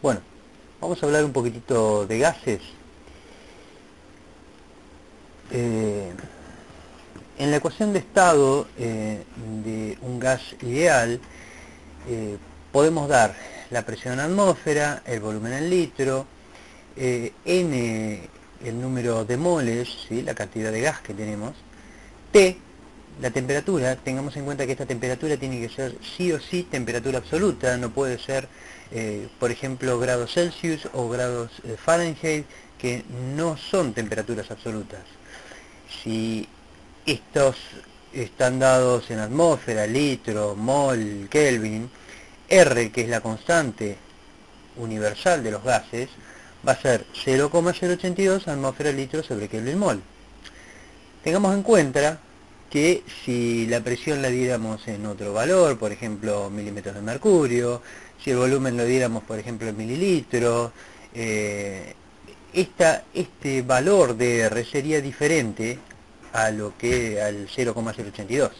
Bueno, vamos a hablar un poquitito de gases. Eh, en la ecuación de estado de un gas ideal, podemos dar la presión en atmósfera, el volumen en litro, n el número de moles, ¿sí?, la cantidad de gas que tenemos, T, la temperatura. Tengamos en cuenta que esta temperatura tiene que ser sí o sí temperatura absoluta, no puede ser, por ejemplo, grados Celsius o grados Fahrenheit, que no son temperaturas absolutas. Si estos están dados en atmósfera, litro, mol, Kelvin, R, que es la constante universal de los gases, va a ser 0,082 atmósfera litro sobre Kelvin mol. Tengamos en cuenta que si la presión la diéramos en otro valor, por ejemplo milímetros de mercurio, si el volumen lo diéramos por ejemplo en mililitros, este valor de R sería diferente a lo que al 0,082.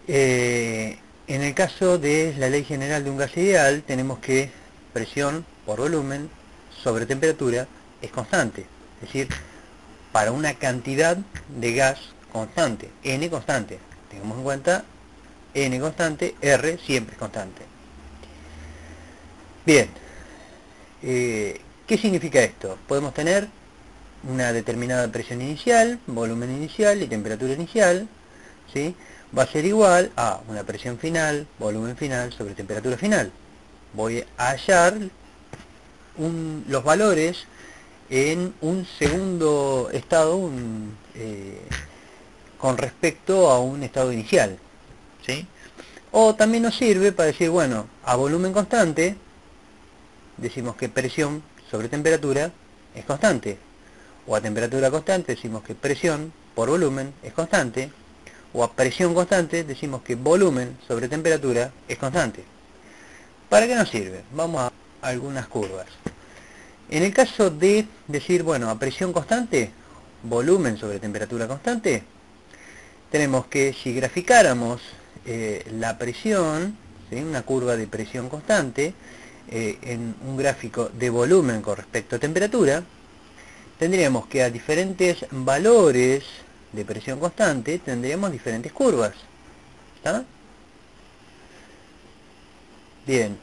En el caso de la ley general de un gas ideal, tenemos que presión por volumen sobre temperatura es constante, es decir, para una cantidad de gas constante, N constante. Tengamos en cuenta N constante, R siempre es constante. Bien, ¿qué significa esto? Podemos tener una determinada presión inicial, volumen inicial y temperatura inicial, ¿sí? Va a ser igual a una presión final, volumen final sobre temperatura final. Voy a hallar los valores en un segundo estado, con respecto a un estado inicial, ¿sí? O también nos sirve para decir, bueno, a volumen constante decimos que presión sobre temperatura es constante, o a temperatura constante decimos que presión por volumen es constante, o a presión constante decimos que volumen sobre temperatura es constante. ¿Para qué nos sirve? Vamos a algunas curvas. En el caso de decir, bueno, a presión constante, volumen sobre temperatura constante, tenemos que si graficáramos la presión, ¿sí?, una curva de presión constante, en un gráfico de volumen con respecto a temperatura, tendríamos que a diferentes valores de presión constante tendríamos diferentes curvas. ¿Está? Bien,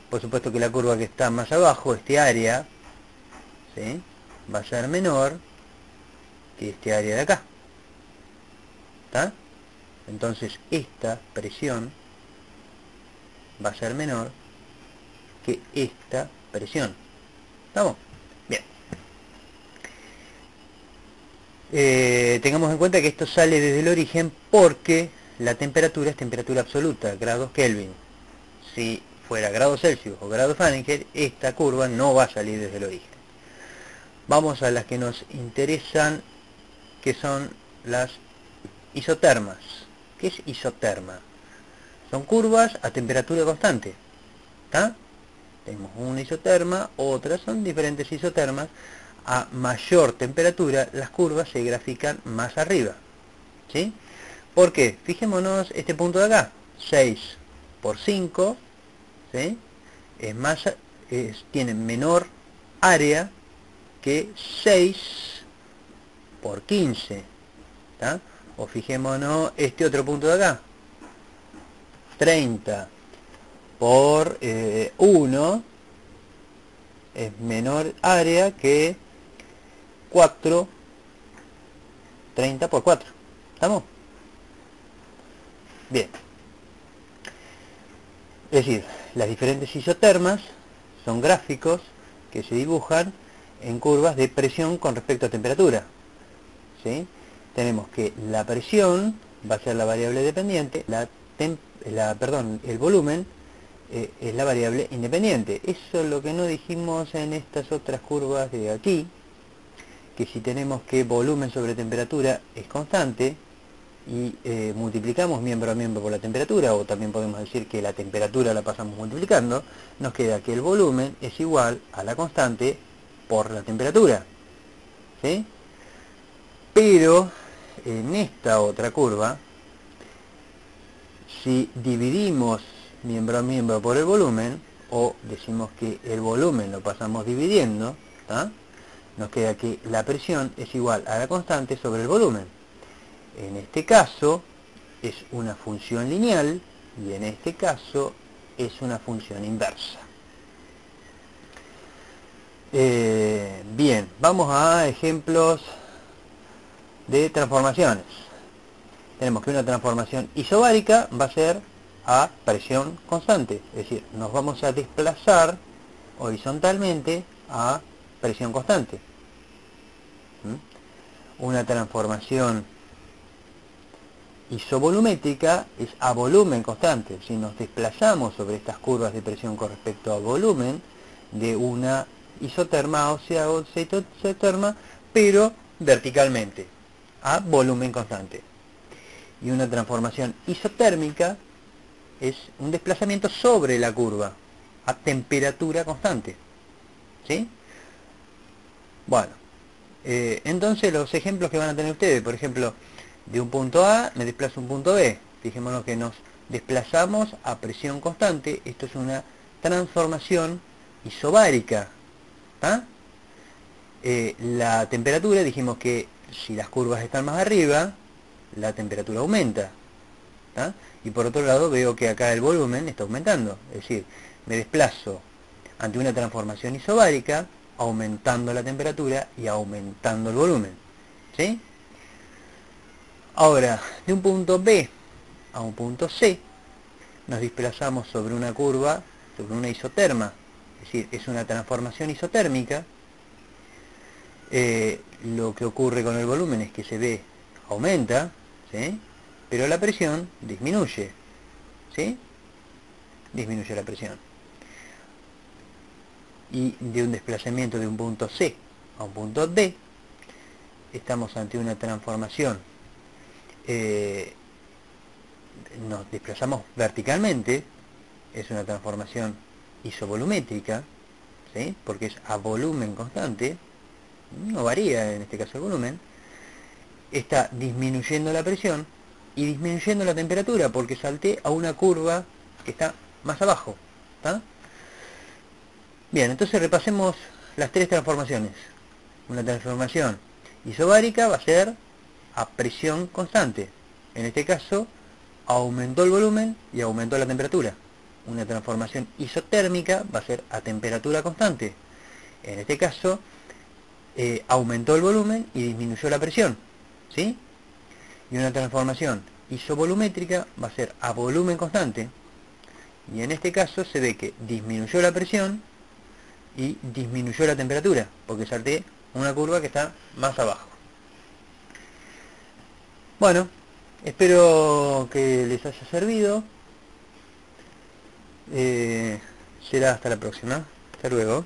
por supuesto que la curva que está más abajo, este área, ¿sí?, va a ser menor que este área de acá. ¿Está? Entonces esta presión va a ser menor que esta presión. ¿Estamos? Bien. Tengamos en cuenta que esto sale desde el origen porque la temperatura es temperatura absoluta, grados Kelvin. Si fuera grados Celsius o grados Fahrenheit, esta curva no va a salir desde el origen. Vamos a las que nos interesan, que son las isotermas. ¿Qué es isoterma? Son curvas a temperatura constante. ¿Está? Tenemos una isoterma, otras son diferentes isotermas. A mayor temperatura, las curvas se grafican más arriba, ¿sí? ¿Por qué? Fijémonos este punto de acá, 6 por 5, ¿sí?, tiene menor área que 6 por 15, ¿tá? O fijémonos este otro punto de acá, 30 por 1 es menor área que 4, 30 por 4. ¿Estamos? Bien. Es decir, las diferentes isotermas son gráficos que se dibujan en curvas de presión con respecto a temperatura, ¿sí? Tenemos que la presión va a ser la variable dependiente, el volumen es la variable independiente. Eso es lo que no dijimos en estas otras curvas de aquí, que si tenemos que volumen sobre temperatura es constante y multiplicamos miembro a miembro por la temperatura, o también podemos decir que la temperatura la pasamos multiplicando, nos queda que el volumen es igual a la constante por la temperatura, ¿sí? Pero en esta otra curva, si dividimos miembro a miembro por el volumen, o decimos que el volumen lo pasamos dividiendo, ¿tá? Nos queda que la presión es igual a la constante sobre el volumen. En este caso es una función lineal y en este caso es una función inversa. Bien, vamos a ejemplos de transformaciones. Tenemos que una transformación isobárica va a ser a presión constante, es decir, nos vamos a desplazar horizontalmente a presión constante. Una transformación isovolumétrica es a volumen constante. Si nos desplazamos sobre estas curvas de presión con respecto a volumen de una isoterma o sea isoterma, pero verticalmente, a volumen constante. Y una transformación isotérmica es un desplazamiento sobre la curva a temperatura constante. ¿Sí? Bueno, entonces los ejemplos que van a tener ustedes, por ejemplo, de un punto A me desplazo a un punto B. Fijémonos que nos desplazamos a presión constante. Esto es una transformación isobárica. La temperatura, dijimos que si las curvas están más arriba, la temperatura aumenta. Y por otro lado veo que acá el volumen está aumentando. Es decir, me desplazo ante una transformación isobárica, aumentando la temperatura y aumentando el volumen. ¿Sí? Ahora, de un punto B a un punto C, nos desplazamos sobre una curva, sobre una isoterma. Es decir, es una transformación isotérmica. Lo que ocurre con el volumen es que se ve aumenta, ¿sí? Pero la presión disminuye. ¿Sí? Disminuye la presión. Y de un desplazamiento de un punto C a un punto D, estamos ante una transformación. Nos desplazamos verticalmente, es una transformación isovolumétrica, ¿sí? Porque es a volumen constante, no varía en este caso el volumen, está disminuyendo la presión y disminuyendo la temperatura porque salté a una curva que está más abajo. ¿Está? Bien, entonces repasemos las tres transformaciones. Una transformación isobárica va a ser a presión constante. En este caso, aumentó el volumen y aumentó la temperatura. Una transformación isotérmica va a ser a temperatura constante. En este caso, aumentó el volumen y disminuyó la presión. ¿Sí? Y una transformación isovolumétrica va a ser a volumen constante. Y en este caso se ve que disminuyó la presión y disminuyó la temperatura, porque salté una curva que está más abajo. Bueno, espero que les haya servido. Será hasta la próxima. Hasta luego.